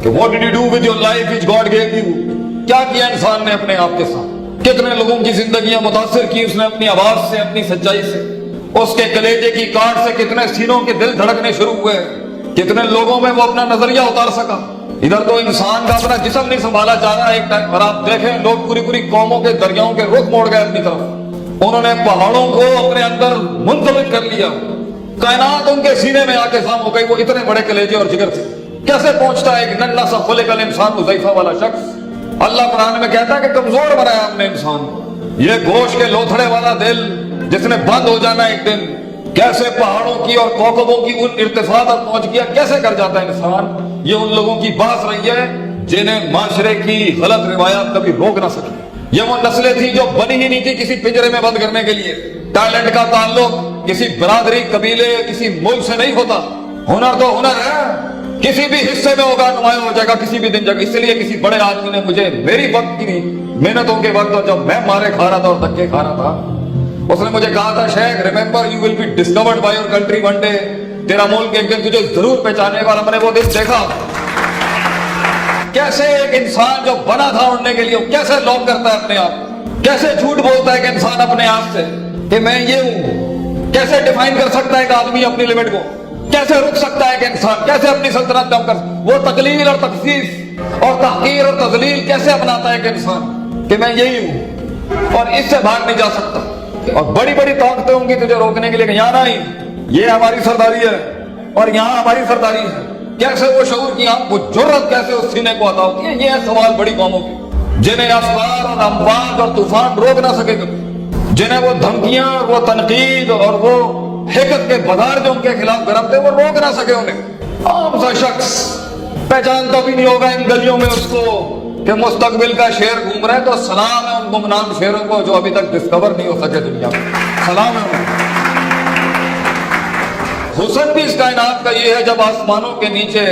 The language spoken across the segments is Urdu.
کہ what did you do with your life which God gave you؟ کیا کیا انسان نے اپنے آپ کے ساتھ؟ کتنے لوگوں کی زندگیاں متاثر کی اس نے اپنی آواز سے، اپنی سچائی سے۔ اس کے کلیجے کی کاٹ سے کتنے سینوں کے دل دھڑکنے شروع ہوئے، کتنے لوگوں میں وہ اپنا نظریہ اتار سکا۔ ادھر تو انسان کا اپنا جسم نہیں سنبھالا جا رہا ایک ٹائم، اور آپ دیکھیں لوگ پوری پوری قوموں کے دریاؤں کے رخ موڑ گئے اپنی طرف۔ انہوں نے پہاڑوں کو اپنے اندر منضبط کر لیا، کائنات ان کے سینے میں آ کے خام ہو گئی۔ وہ اتنے بڑے کلیجے اور جگر تھے۔ کیسے پہنچتا ہے ایک ننھا سا خلق الانسان حذیفہ والا شخص؟ اللہ قرآن میں کہتا ہے کہ کمزور بنایا ہم نے انسان، یہ گوشت کے لوتھڑے والا دل جس نے بند ہو جانا ایک دن، کیسے پہاڑوں کی اور کوکبوں کی ان ارتفاع تک پہنچ گیا، کیسے کر جاتا ہے انسان؟ یہ ان لوگوں کی بات رہی ہے جنہیں معاشرے کی غلط روایات کبھی روک نہ سکی۔ یہ وہ نسلیں تھیں جو بنی ہی نہیں تھی کسی پنجرے میں بند کرنے کے لیے۔ ٹیلنٹ کا تعلق کسی برادری، قبیلے، کسی ملک سے نہیں ہوتا۔ ہنر تو ہنر ہے، کسی بھی حصے میں ہوگا، نمایاں ہو جائے گا کسی بھی دن جگہ۔ اس لیے کسی بڑے آدمی نے مجھے میری وقت کی محنتوں کے وقت، اور جب میں مارے کھا رہا تھا اور دھکے کھا رہا تھا، اس نے مجھے کہا تھا شیخ remember you will be discarded by your country one day, تیرا ملک ایک دن تجھے ضرور پہچانے گا۔ ہم نے وہ دن دیکھا کیسے ایک انسان جو بنا تھا اڑنے کے لیے کیسے لوگ کرتا ہے اپنے آپ، کیسے جھوٹ بولتا ہے کہ انسان اپنے آپ سے کہ میں یہ ہوں۔ کیسے ڈیفائن کر سکتا ہے ایک آدمی اپنی لمٹ کو؟ کیسے رک سکتا ہے کہ انسان کیسے اپنی سلطنت کم کر؟ وہ تقلیل اور تخصیص اور تحقیر اور تذلیل کیسے اپناتا ہے کہ انسان کہ میں یہی ہوں اور اس سے بھاگ نہیں جا سکتا۔ اور بڑی بڑی طاقتیں ہوں گی تجھے روکنے کے لیے کہ یہاں نہیں، یہ ہماری سرداری ہے اور یہاں ہماری سرداری ہے۔ کیسے وہ شعور کی آنکھ، وہ جرت کیسے اس سینے کو عطا ہوتی ہے؟ یہ ہے سوال بڑی قوموں کی، جنہیں افکار اور امواج اور طوفان روک نہ سکے کبھی، جنہیں وہ دھمکیاں اور وہ تنقید اور وہ حکمت کے بازار جو ان کے خلاف گرم تھے وہ روک نہ سکے انہیں۔ عام سا شخص پہچانتا بھی نہیں ہوگا ان گلیوں میں اس کو کہ مستقبل کا شیر گھوم رہا ہے، تو سلام ہے ان گمنام شیروں کو جو ابھی تک ڈسکور نہیں ہو سکے دنیا میں، سلام ہے انہیں۔ حسن بھی اس کائنات کا یہ ہے جب آسمانوں کے نیچے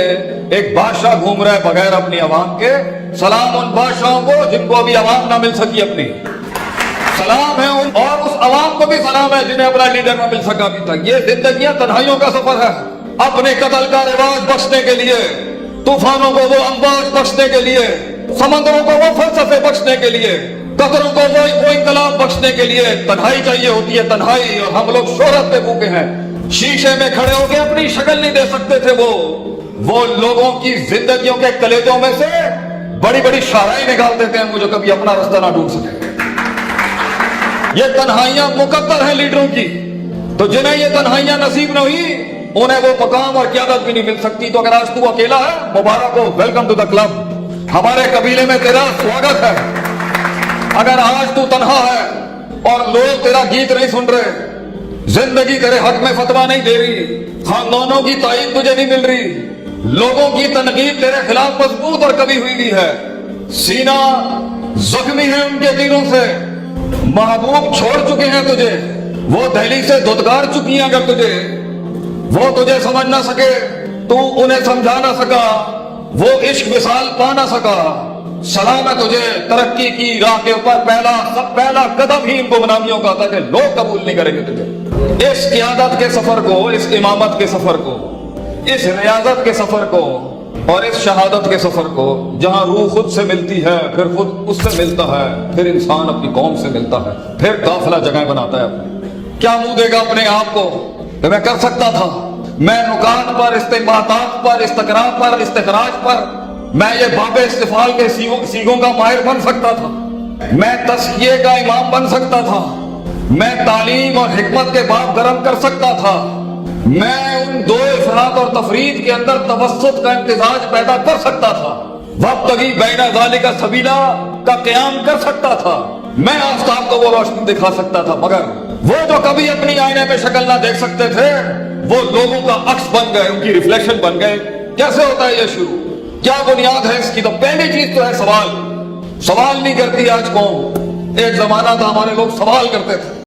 ایک بادشاہ گھوم رہا ہے بغیر اپنی عوام کے، سلام ان بادشاہوں کو جن کو ابھی عوام نہ مل سکی اپنی، سلام ہے ان، اور اس عوام کو بھی سلام ہے جنہیں اپنا لیڈر نہ مل سکا ابھی تک۔ یہ زندگیاں تنہائیوں کا سفر ہے، اپنے قتل کا رواج بخشنے کے لیے، طوفانوں کو وہ امواج بخشنے کے لیے، سمندروں کو وہ فلسفے بخشنے کے لیے، قطروں کو وہ انقلاب بخشنے کے لیے تنہائی چاہیے ہوتی ہے، تنہائی۔ اور ہم لوگ شہرت پہ بھوکے ہیں، شیشے میں کھڑے ہو کے اپنی شکل نہیں دے سکتے تھے۔ وہ لوگوں کی زندگیوں کے کلیجوں میں سے بڑی بڑی شاہراہیں نکالتے تھے وہ جو کبھی اپنا راستہ نہ ڈھونڈ سکے۔ یہ تنہائیاں مقدر ہیں لیڈروں کی، تو جنہیں یہ تنہائیاں نصیب نہ ہوئی انہیں وہ مقام اور قیادت بھی نہیں مل سکتی۔ تو اگر آج تو اکیلا ہے، مبارک ہو، ویلکم ٹو دا کلب، ہمارے قبیلے میں تیرا سواگت ہے۔ اگر آج تو تنہا ہے اور لوگ تیرا گیت نہیں سن رہے، زندگی تیرے حق میں فتویٰ نہیں دے رہی، خاندانوں کی تائید تجھے نہیں مل رہی، لوگوں کی تنقید تیرے خلاف مضبوط اور کبھی ہوئی بھی ہے، سینہ زخمی ہے ان کے تیروں سے، محبوب چھوڑ چکے ہیں تجھے، وہ دہلی سے دھتکار چکی ہیں، اگر وہ تجھے سمجھ نہ سکے، تو انہیں سمجھا نہ سکا، وہ عشق وصال پا نہ سکا، سلام ہے تجھے ترقی کی راہ کے اوپر پہلا قدم ہی ان گمنامیوں کا تھا کہ لوگ قبول نہیں کریں گے تجھے۔ اس قیادت کے سفر کو، اس امامت کے سفر کو، اس ریاضت کے سفر کو اور اس شہادت کے سفر کو، جہاں روح خود سے ملتی ہے، پھر خود اس سے ملتا ہے، پھر انسان اپنی قوم سے ملتا ہے، پھر قافلہ جگہیں بناتا ہے اپنے۔ کیا منہ دے گا اپنے آپ کو کہ میں کر سکتا تھا، میں نکات پر، استنباطات پر، استقراء پر، استخراج پر، میں یہ باب استفال کے سیگوں کا ماہر بن سکتا تھا، میں تزکیے کا امام بن سکتا تھا، میں تعلیم اور حکمت کے باب گرم کر سکتا تھا، میں ان دو افراط اور تفرید کے اندر توسط کا امتزاج پیدا کر سکتا تھا، وابتغی بین ذالک سبیلا کا قیام کر سکتا تھا، میں آفتاب کو وہ روشنی دکھا سکتا تھا۔ مگر وہ جو کبھی اپنی آئینے میں شکل نہ دیکھ سکتے تھے، وہ لوگوں کا عکس بن گئے، ان کی ریفلیکشن بن گئے۔ کیسے ہوتا ہے یہ شروع؟ کیا بنیاد ہے اس کی؟ تو پہلی چیز تو ہے سوال نہیں کرتی آج قوم، ایک زمانہ تھا ہمارے لوگ سوال کرتے تھے۔